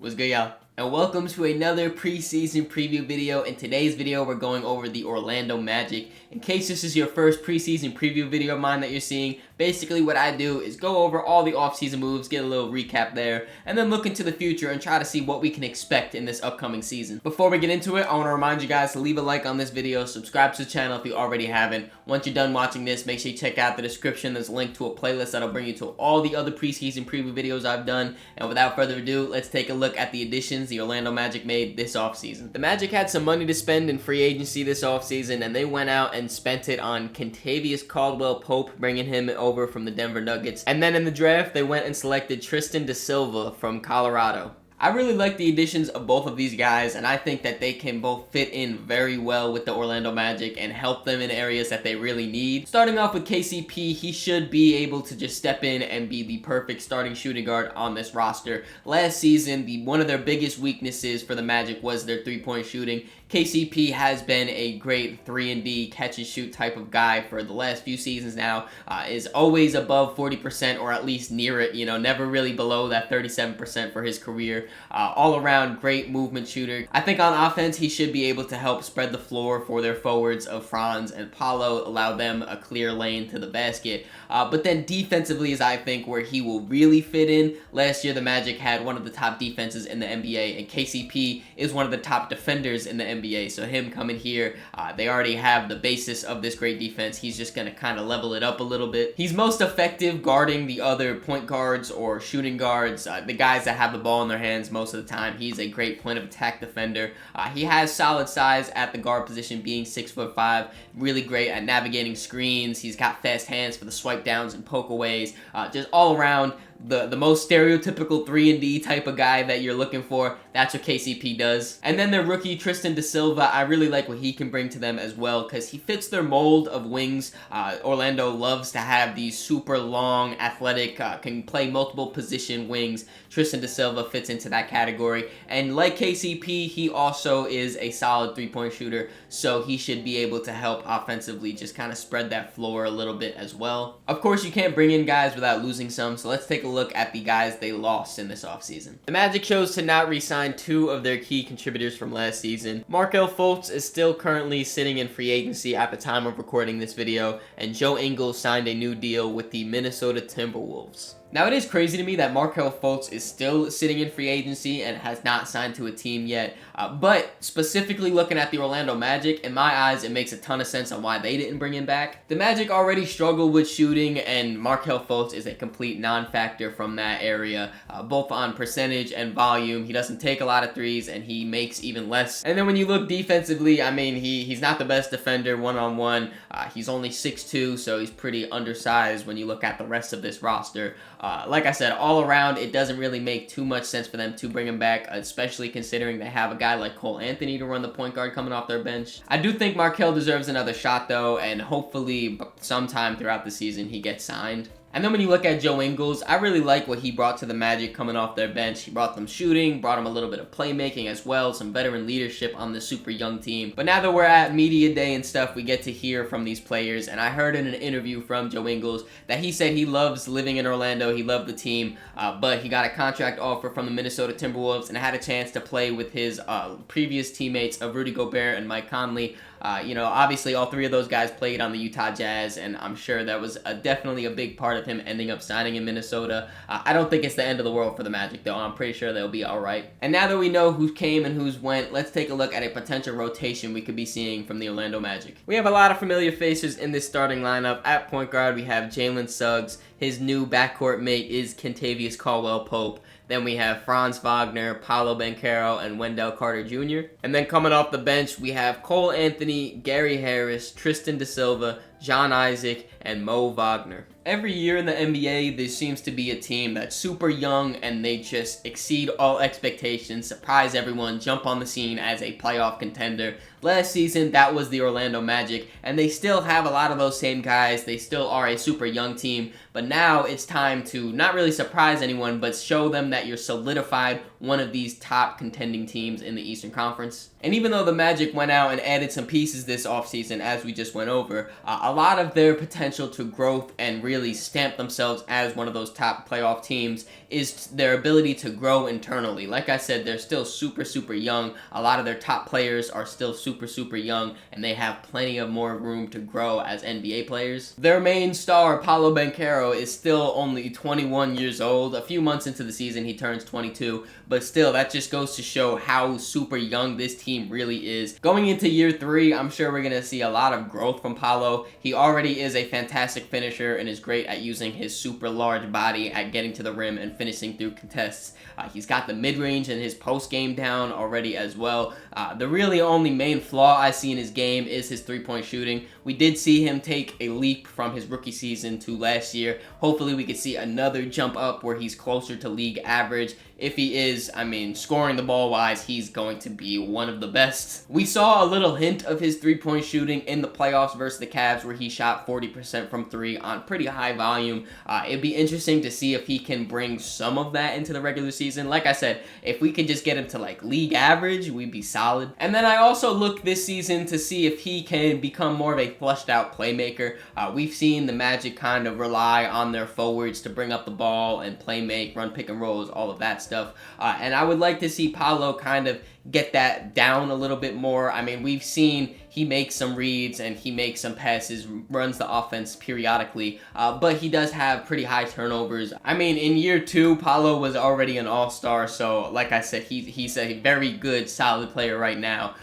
What's good, y'all? And welcome to another preseason preview video. In today's video, we're going over the Orlando Magic. In case this is your first preseason preview video of mine that you're seeing, basically what I do is go over all the offseason moves, get a little recap there, and then look into the future and try to see what we can expect in this upcoming season. Before we get into it, I want to remind you guys to leave a like on this video, subscribe to the channel if you already haven't. Once you're done watching this, make sure you check out the description. There's a link to a playlist that'll bring you to all the other preseason preview videos I've done. And without further ado, let's take a look at the additions the Orlando Magic made this offseason. The Magic had some money to spend in free agency this offseason, and they went out and spent it on Kentavious Caldwell-Pope, bringing him over from the Denver Nuggets. And then in the draft, they went and selected Tristan da Silva from Colorado. I really like the additions of both of these guys, and I think that they can both fit in very well with the Orlando Magic and help them in areas that they really need. Starting off with KCP, he should be able to just step in and be the perfect starting shooting guard on this roster. Last season, one of their biggest weaknesses for the Magic was their three-point shooting. KCP has been a great 3-and-D catch-and-shoot type of guy for the last few seasons now, is always above 40% or at least near it, never really below that 37% for his career. All around great movement shooter. I think on offense he should be able to help spread the floor for their forwards of Franz and Paolo, allow them a clear lane to the basket. But then defensively is I think where he will really fit in. Last year the Magic had one of the top defenses in the NBA, and KCP is one of the top defenders in the NBA. So him coming here, they already have the basis of this great defense. He's just going to kind of level it up a little bit. He's most effective guarding the other point guards or shooting guards, the guys that have the ball in their hands most of the time. He's a great point of attack defender. He has solid size at the guard position, being 6'5", really great at navigating screens. He's got fast hands for the swipe downs and poke aways. Just all around the most stereotypical 3-and-D type of guy that you're looking for. That's what KCP does. And then their rookie Tristan da Silva, I really like what he can bring to them as well, because he fits their mold of wings. Orlando loves to have these super long, athletic, can play multiple position wings. Tristan da Silva fits into that category. And like KCP, he also is a solid three-point shooter, so he should be able to help offensively just kind of spread that floor a little bit as well. Of course, you can't bring in guys without losing some, so let's take a look at the guys they lost in this offseason. The Magic chose to not re-sign two of their key contributors from last season. Markelle Fultz is still currently sitting in free agency at the time of recording this video, and Joe Ingles signed a new deal with the Minnesota Timberwolves. Now, it is crazy to me that Markelle Fultz is still sitting in free agency and has not signed to a team yet, but specifically looking at the Orlando Magic, in my eyes, it makes a ton of sense on why they didn't bring him back. The Magic already struggle with shooting, and Markelle Fultz is a complete non-factor from that area, both on percentage and volume. He doesn't take a lot of threes, and he makes even less. And then when you look defensively, I mean, he's not the best defender one-on-one. He's only 6'2", so he's pretty undersized when you look at the rest of this roster. Like I said, all around, it doesn't really make too much sense for them to bring him back, especially considering they have a guy like Cole Anthony to run the point guard coming off their bench. I do think Markelle deserves another shot, though, and hopefully sometime throughout the season he gets signed. And then when you look at Joe Ingles, I really like what he brought to the Magic coming off their bench. He brought them shooting, brought them a little bit of playmaking as well, some veteran leadership on this super young team. But now that we're at media day and stuff, we get to hear from these players. And I heard in an interview from Joe Ingles that he said he loves living in Orlando, he loved the team, but he got a contract offer from the Minnesota Timberwolves and had a chance to play with his previous teammates of Rudy Gobert and Mike Conley. Obviously all three of those guys played on the Utah Jazz, and I'm sure that was definitely a big part of him ending up signing in Minnesota. I don't think it's the end of the world for the Magic, though. I'm pretty sure they'll be all right. And now that we know who came and who's went, let's take a look at a potential rotation we could be seeing from the Orlando Magic. We have a lot of familiar faces in this starting lineup. At point guard, we have Jalen Suggs. His new backcourt mate is Kentavious Caldwell-Pope. Then we have Franz Wagner, Paolo Banchero, and Wendell Carter Jr. And then coming off the bench, we have Cole Anthony, Gary Harris, Tristan da Silva, John Isaac, and Mo Wagner. Every year in the NBA, there seems to be a team that's super young and they just exceed all expectations, surprise everyone, jump on the scene as a playoff contender. last season that was the Orlando Magic, and they still have a lot of those same guys. They still are a super young team, but now it's time to not really surprise anyone, but show them that you're solidified one of these top contending teams in the Eastern Conference. And even though the Magic went out and added some pieces this offseason, as we just went over, a lot of their potential to growth and really stamp themselves as one of those top playoff teams is their ability to grow internally. Like I said, they're still super young. A lot of their top players are still super young, and they have plenty of more room to grow as NBA players. Their main star, Paolo Banchero, is still only 21 years old. A few months into the season, he turns 22, but still, that just goes to show how super young this team really is. Going into year 3, I'm sure we're going to see a lot of growth from Paolo. He already is a fantastic finisher and is great at using his super large body at getting to the rim and finishing through contests. He's got the mid-range and his post-game down already as well. The really only main flaw I see in his game is his three-point shooting. We did see him take a leap from his rookie season to last year. Hopefully we could see another jump up where he's closer to league average. If he is, I mean, scoring the ball wise, he's going to be one of the best. We saw a little hint of his three-point shooting in the playoffs versus the Cavs, where he shot 40% from 3 on pretty high volume. It'd be interesting to see if he can bring some of that into the regular season. Like I said, if we could just get him to like league average, we'd be solid. And then I also look this season to see if he can become more of a flushed out playmaker. We've seen the Magic kind of rely on their forwards to bring up the ball and play make, run pick and rolls, all of that stuff. And I would like to see Paolo kind of get that down a little bit more. I mean, we've seen he makes some reads and he makes some passes, runs the offense periodically, but he does have pretty high turnovers. I mean, in year 2, Paolo was already an all-star, so like I said, he's a very good, solid player right now.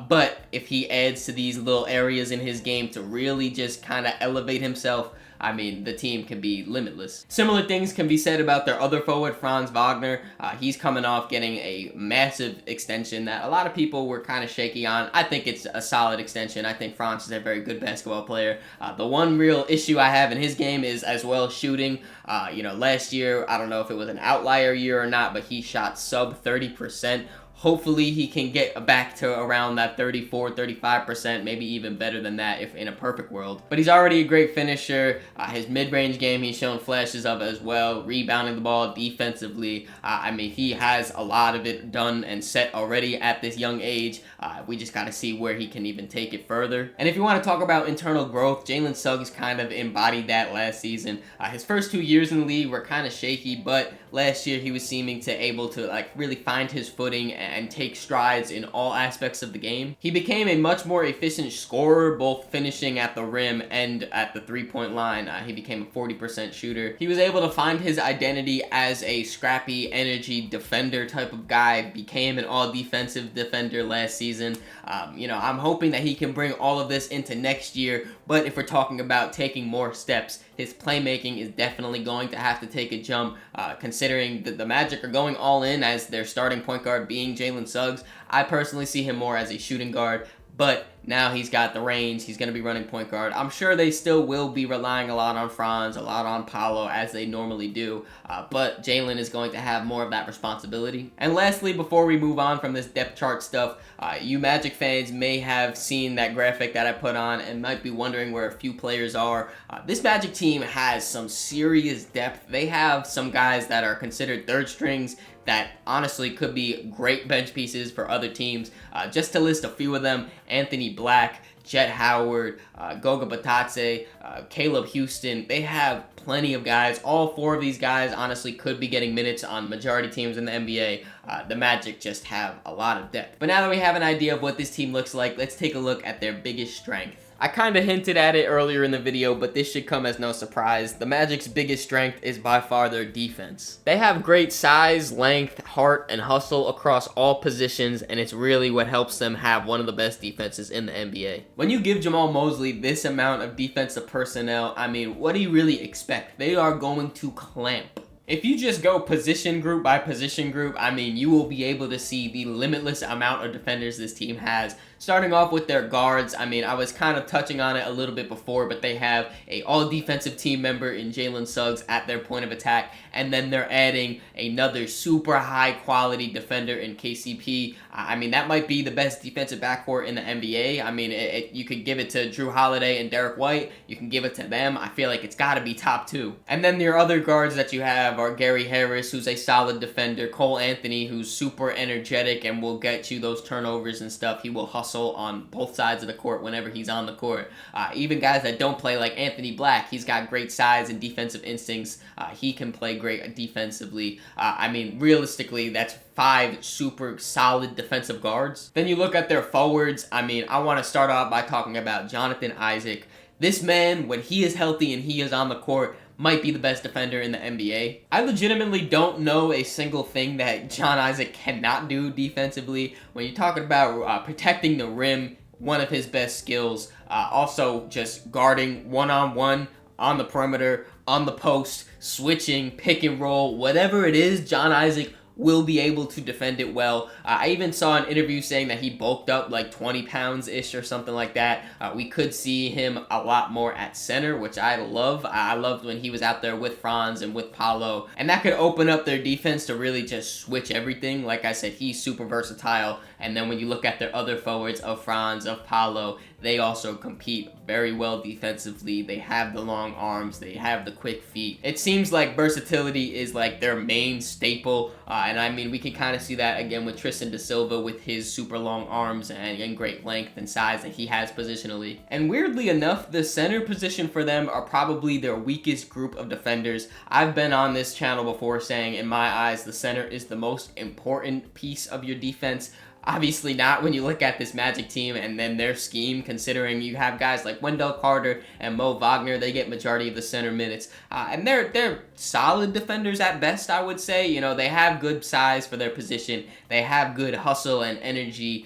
But if he adds to these little areas in his game to really just kind of elevate himself, I mean, the team can be limitless. Similar things can be said about their other forward, Franz Wagner. He's coming off getting a massive extension that a lot of people were kind of shaky on. I think it's a solid extension. I think Franz is a very good basketball player. The one real issue I have in his game is as well shooting. Last year, I don't know if it was an outlier year or not, but he shot sub 30%. Hopefully he can get back to around that 34-35%, maybe even better than that if in a perfect world. But he's already a great finisher. His mid-range game he's shown flashes of as well, rebounding the ball defensively. I mean, he has a lot of it done and set already at this young age. We just got to see where he can even take it further. And if you want to talk about internal growth, Jalen Suggs kind of embodied that last season. His first 2 years in the league were kind of shaky, but last year he was seeming to able to like really find his footing and take strides in all aspects of the game. He became a much more efficient scorer, both finishing at the rim and at the three-point line. He became a 40% shooter. He was able to find his identity as a scrappy, energy defender type of guy, became an all-defensive defender last season. I'm hoping that he can bring all of this into next year, but if we're talking about taking more steps, his playmaking is definitely going to have to take a jump, considering that the Magic are going all in as their starting point guard being Jalen Suggs. I personally see him more as a shooting guard, but now he's got the range. He's going to be running point guard. I'm sure they still will be relying a lot on Franz, a lot on Paolo, as they normally do. But Jalen is going to have more of that responsibility. And lastly, before we move on from this depth chart stuff, you Magic fans may have seen that graphic that I put on and might be wondering where a few players are. This Magic team has some serious depth. They have some guys that are considered third strings that honestly could be great bench pieces for other teams. Just to list a few of them: Anthony Black, Jet Howard, Goga Batadze, Caleb Houston. They have plenty of guys. All 4 of these guys honestly could be getting minutes on majority teams in the NBA. The Magic just have a lot of depth. But now that we have an idea of what this team looks like, let's take a look at their biggest strength. I kind of hinted at it earlier in the video, but this should come as no surprise. The Magic's biggest strength is by far their defense. They have great size, length, heart, and hustle across all positions, and it's really what helps them have one of the best defenses in the NBA. When you give Jamal Mosley this amount of defensive personnel, I mean, what do you really expect? They are going to clamp. If you just go position group by position group, I mean, you will be able to see the limitless amount of defenders this team has. Starting off with their guards, I mean, I was kind of touching on it a little bit before, but they have a all-defensive team member in Jalen Suggs at their point of attack, and then they're adding another super high-quality defender in KCP. I mean, that might be the best defensive backcourt in the NBA. I mean, you could give it to Drew Holiday and Derek White. You can give it to them. I feel like it's got to be top two. And then your other guards that you have are Gary Harris, who's a solid defender, Cole Anthony, who's super energetic and will get you those turnovers and stuff. He will hustle on both sides of the court whenever he's on the court. Even guys that don't play, like Anthony Black, he's got great size and defensive instincts. He can play great defensively. I mean, realistically, that's 5 super solid defensive guards. Then you look at their forwards. I mean, I want to start off by talking about Jonathan Isaac. This man, when he is healthy and he is on the court, might be the best defender in the NBA. I legitimately don't know a single thing that John Isaac cannot do defensively. When you're talking about protecting the rim, one of his best skills. Also, just guarding one-on-one on the perimeter, on the post, switching, pick and roll, whatever it is, John Isaac will be able to defend it well. I even saw an interview saying that he bulked up like 20 pounds-ish or something like that. We could see him a lot more at center, which I love. I loved when he was out there with Franz and with Paolo, and that could open up their defense to really just switch everything. Like I said, he's super versatile, and then when you look at their other forwards of Franz, of Paolo, they also compete very well defensively. They have the long arms. They have the quick feet. It seems like versatility is like their main staple. And I mean, we can kind of see that again with Tristan da Silva with his super long arms and great length and size that he has positionally. And weirdly enough, the center position for them are probably their weakest group of defenders. I've been on this channel before saying, in my eyes, the center is the most important piece of your defense. Obviously not when you look at this Magic team and then their scheme, considering you have guys like Wendell Carter and Mo Wagner. They get majority of the center minutes. And they're solid defenders at best, I would say. You know, they have good size for their position. They have good hustle and energy,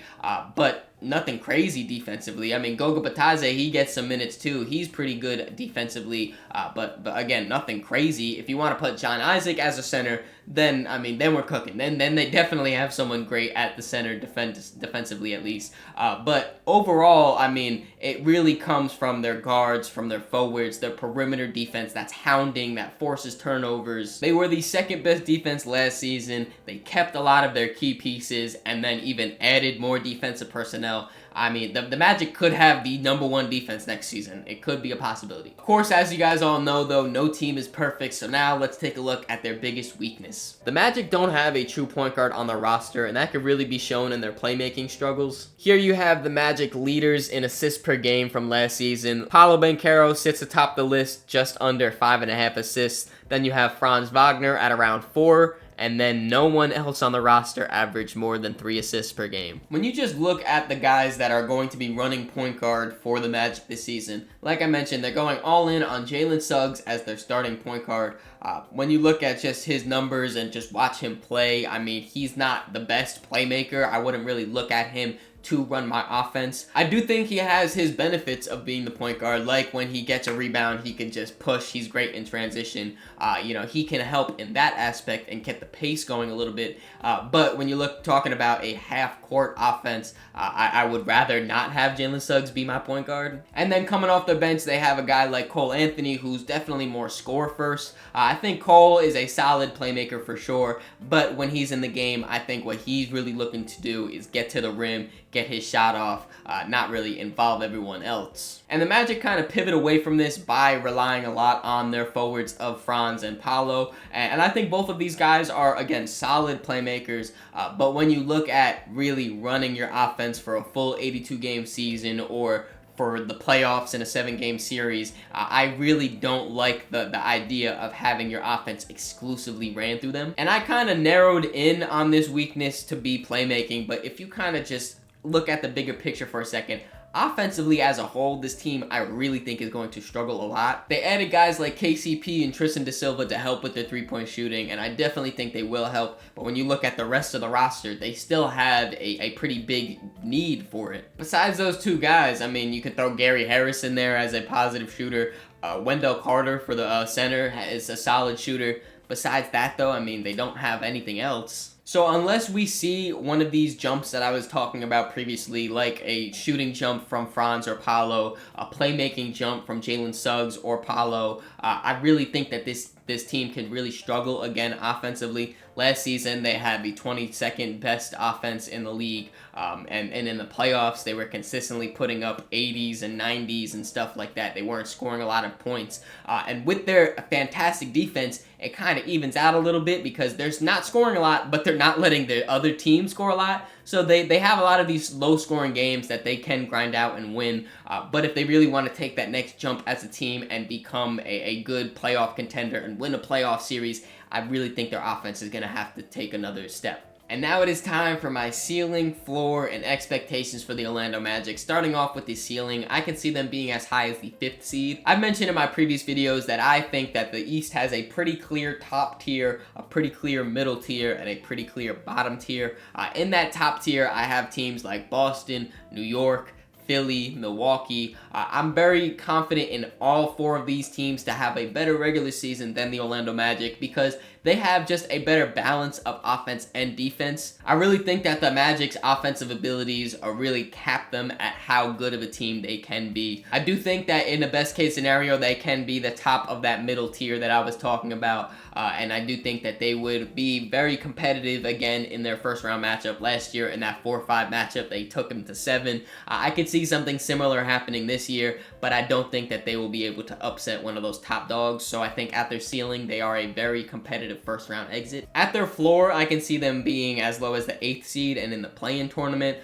but nothing crazy defensively. I mean, Goga Batadze, he gets some minutes too. He's pretty good defensively, but again, nothing crazy. If you want to put John Isaac as a center, then, I mean, then we're cooking. Then they definitely have someone great at the center defensively at least. But overall, I mean, it really comes from their guards, from their forwards, their perimeter defense that's hounding, that forces turnovers. They were the second best defense last season. They kept a lot of their key pieces and then even added more defensive personnel. I mean, the Magic could have the #1 defense next season. It could be a possibility. Of course, as you guys all know, though, no team is perfect, so now let's take a look at their biggest weakness. The Magic don't have a true point guard on their roster, and that could really be shown in their playmaking struggles. Here you have the Magic leaders in assists per game from last season. Paolo Banchero sits atop the list, just under 5.5 assists. Then you have Franz Wagner at around 4. And then no one else on the roster averaged more than 3 assists per game. When you just look at the guys that are going to be running point guard for the Magic this season, like I mentioned, they're going all in on Jalen Suggs as their starting point guard. When you look at just his numbers and just watch him play, I mean, he's not the best playmaker. I wouldn't really look at him to run my offense. I do think he has his benefits of being the point guard, like when he gets a rebound, he can just push. He's great in transition. You know, he can help in that aspect and get the pace going a little bit. But when you look talking about a half-court offense, I would rather not have Jalen Suggs be my point guard. And then coming off the bench, they have a guy like Cole Anthony, who's definitely more score first. I think Cole is a solid playmaker for sure, but when he's in the game, I think what he's really looking to do is get to the rim, get his shot off, not really involve everyone else. And the Magic kind of pivot away from this by relying a lot on their forwards of Franz and Paolo. And I think both of these guys are, again, solid playmakers. But when you look at really running your offense for a full 82-game season or for the playoffs in a 7-game series, I really don't like the idea of having your offense exclusively ran through them. And I kind of narrowed in on this weakness to be playmaking, but if you kind of just look at the bigger picture for a second, offensively as a whole, this team I really think is going to struggle a lot. They added guys like KCP and Tristan da Silva to help with their three-point shooting, and I definitely think they will help. But when you look at the rest of the roster, they still have a pretty big need for it. Besides those two guys, I mean, you could throw Gary Harris in there as a positive shooter. Wendell Carter for the center is a solid shooter. Besides that, though, I mean, they don't have anything else. So unless we see one of these jumps that I was talking about previously, like a shooting jump from Franz or Paolo, a playmaking jump from Jalen Suggs or Paolo, I really think that this team can really struggle again offensively. Last season, they had the 22nd best offense in the league, and in the playoffs, they were consistently putting up 80s and 90s and stuff like that. They weren't scoring a lot of points, and with their fantastic defense, it kind of evens out a little bit because they're not scoring a lot, but they're not letting the other team score a lot. So they have a lot of these low-scoring games that they can grind out and win. But if they really want to take that next jump as a team and become a good playoff contender and win a playoff series, I really think their offense is going to have to take another step. And now it is time for my ceiling, floor, and expectations for the Orlando Magic. Starting off with the ceiling, I can see them being as high as the 5th seed. I've mentioned in my previous videos that I think that the East has a pretty clear top tier, a pretty clear middle tier, and a pretty clear bottom tier. In that top tier, I have teams like Boston, New York, Philly, Milwaukee. I'm very confident in all 4 of these teams to have a better regular season than the Orlando Magic because they have just a better balance of offense and defense. I really think that the Magic's offensive abilities are really cap them at how good of a team they can be. I do think that in the best case scenario, they can be the top of that middle tier that I was talking about. And I do think that they would be very competitive again in their first round matchup last year. In that 4-5 matchup, they took them to 7. I could see something similar happening this year, but I don't think that they will be able to upset one of those top dogs. So I think at their ceiling, they are a very competitive first round exit. At their floor, I can see them being as low as the 8th seed and in the play-in tournament.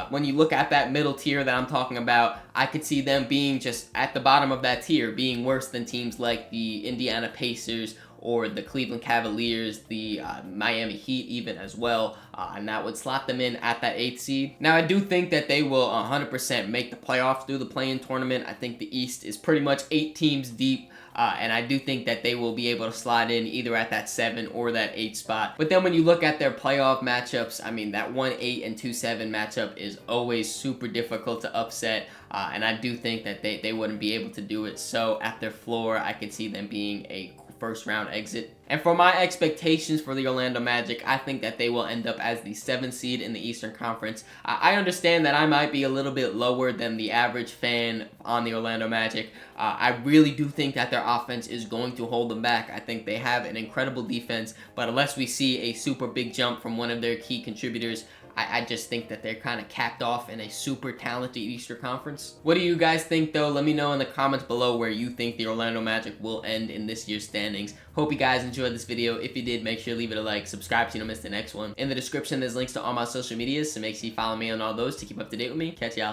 When you look at that middle tier that I'm talking about, I could see them being just at the bottom of that tier, being worse than teams like the Indiana Pacers or the Cleveland Cavaliers, the Miami Heat even as well, and that would slot them in at that 8th seed. Now, I do think that they will 100% make the playoffs through the play-in tournament. I think the East is pretty much 8 teams deep, and I do think that they will be able to slide in either at that 7 or that 8 spot. But then when you look at their playoff matchups, I mean, that 1-8 and 2-7 matchup is always super difficult to upset, and I do think that they wouldn't be able to do it. So at their floor, I could see them being a first round exit. And for my expectations for the Orlando Magic, I think that they will end up as the 7th seed in the Eastern Conference. I understand that I might be a little bit lower than the average fan on the Orlando Magic. I really do think that their offense is going to hold them back. I think they have an incredible defense, but unless we see a super big jump from one of their key contributors, I just think that they're kind of capped off in a super talented Eastern Conference. What do you guys think, though? Let me know in the comments below where you think the Orlando Magic will end in this year's standings. Hope you guys enjoyed this video. If you did, make sure to leave it a like, subscribe so you don't miss the next one. In the description, there's links to all my social medias, so make sure you follow me on all those to keep up to date with me. Catch y'all